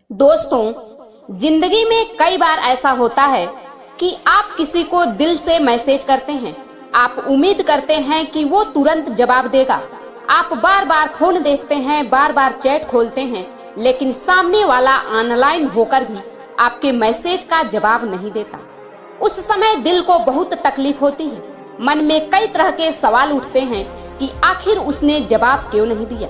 दोस्तों, जिंदगी में कई बार ऐसा होता है कि आप किसी को दिल से मैसेज करते हैं। आप उम्मीद करते हैं कि वो तुरंत जवाब देगा। आप बार बार फोन देखते हैं, बार बार चैट खोलते हैं, लेकिन सामने वाला ऑनलाइन होकर भी आपके मैसेज का जवाब नहीं देता। उस समय दिल को बहुत तकलीफ होती है। मन में कई तरह के सवाल उठते हैं कि आखिर उसने जवाब क्यों नहीं दिया।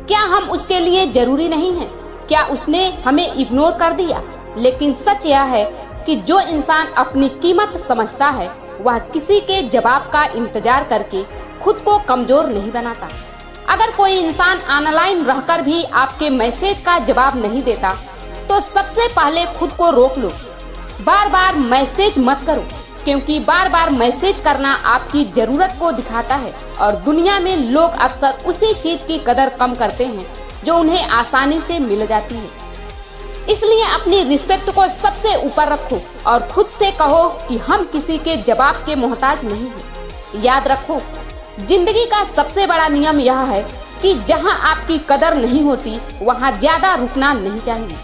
क्या हम उसके लिए जरूरी नहीं हैं? क्या उसने हमें इग्नोर कर दिया? लेकिन सच यह है कि जो इंसान अपनी कीमत समझता है वह किसी के जवाब का इंतजार करके खुद को कमजोर नहीं बनाता। अगर कोई इंसान ऑनलाइन रहकर भी आपके मैसेज का जवाब नहीं देता तो सबसे पहले खुद को रोक लो। बार बार मैसेज मत करो, क्योंकि बार बार मैसेज करना आपकी जरूरत को दिखाता है और दुनिया में लोग अक्सर उसी चीज की कदर कम करते हैं जो उन्हें आसानी से मिल जाती है। इसलिए अपनी रिस्पेक्ट को सबसे ऊपर रखो और खुद से कहो कि हम किसी के जवाब के मोहताज नहीं हैं। याद रखो, जिंदगी का सबसे बड़ा नियम यह है कि जहां आपकी कदर नहीं होती वहां ज्यादा रुकना नहीं चाहिए,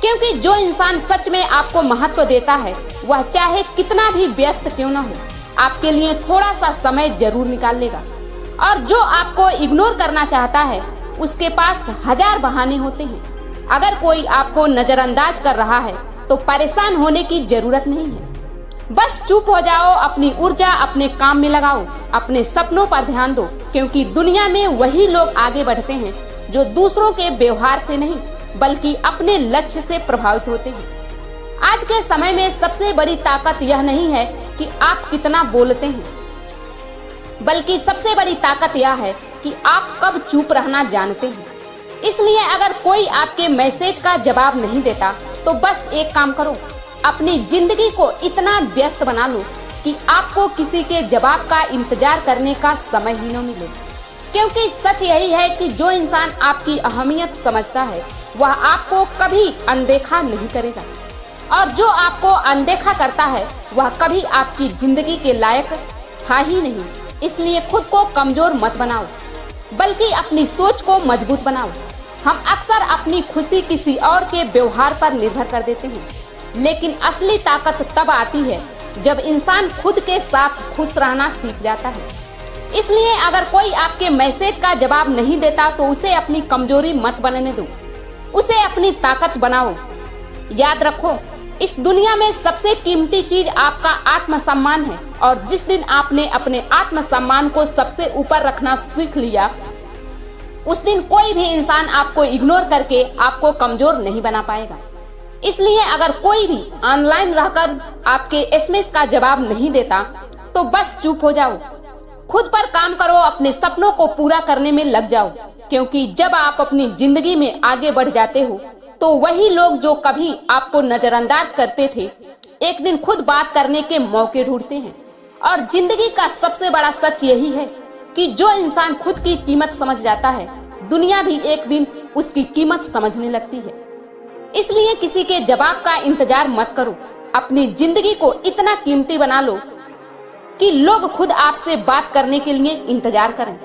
क्योंकि जो इंसान सच में आपको महत्व देता है वह चाहे कितना भी व्यस्त क्यों न हो, आपके लिए थोड़ा सा समय जरूर निकाल लेगा। और जो आपको इग्नोर करना चाहता है उसके पास हजार बहाने होते हैं। अगर कोई आपको नजरअंदाज कर रहा है तो परेशान होने की जरूरत नहीं है। बस चुप हो जाओ, अपनी ऊर्जा अपने काम में लगाओ, अपने सपनों पर ध्यान दो, क्योंकि दुनिया में वही लोग आगे बढ़ते हैं जो दूसरों के व्यवहार से नहीं बल्कि अपने लक्ष्य से प्रभावित होते हैं। आज के समय में सबसे बड़ी ताकत यह नहीं है कि आप कितना बोलते हैं, बल्कि सबसे बड़ी ताकत यह है कि आप कब चुप रहना जानते हैं। इसलिए अगर कोई आपके मैसेज का जवाब नहीं देता तो बस एक काम करो, अपनी जिंदगी को इतना व्यस्त बना लो कि आपको किसी के जवाब का इंतजार करने का समय ही न मिले। क्योंकि सच यही है कि जो इंसान आपकी अहमियत समझता है वह आपको कभी अनदेखा नहीं करेगा, और जो आपको अनदेखा करता है वह कभी आपकी जिंदगी के लायक था ही नहीं। इसलिए खुद को कमजोर मत बनाओ, बल्कि अपनी सोच को मजबूत बनाओ। हम अक्सर अपनी खुशी किसी और के व्यवहार पर निर्भर कर देते हैं, लेकिन असली ताकत तब आती है जब इंसान खुद के साथ खुश रहना सीख जाता है। इसलिए अगर कोई आपके मैसेज का जवाब नहीं देता तो उसे अपनी कमजोरी मत बनने दो, उसे अपनी ताकत बनाओ। याद रखो, इस दुनिया में सबसे कीमती चीज आपका आत्मसम्मान है, और जिस दिन आपने अपने आत्मसम्मान को सबसे ऊपर रखना सीख लिया उस दिन कोई भी इंसान आपको इग्नोर करके आपको कमजोर नहीं बना पाएगा। इसलिए अगर कोई भी ऑनलाइन रहकर आपके एसएमएस का जवाब नहीं देता तो बस चुप हो जाओ, खुद पर काम करो, अपने सपनों को पूरा करने में लग जाओ। क्योंकि जब आप अपनी जिंदगी में आगे बढ़ जाते हो तो वही लोग जो कभी आपको नजरअंदाज करते थे एक दिन खुद बात करने के मौके ढूंढते हैं। और जिंदगी का सबसे बड़ा सच यही है कि जो इंसान खुद की कीमत समझ जाता है दुनिया भी एक दिन उसकी कीमत समझने लगती है। इसलिए किसी के जवाब का इंतजार मत करो, अपनी जिंदगी को इतना कीमती बना लो कि लोग खुद आपसे बात करने के लिए इंतजार करें।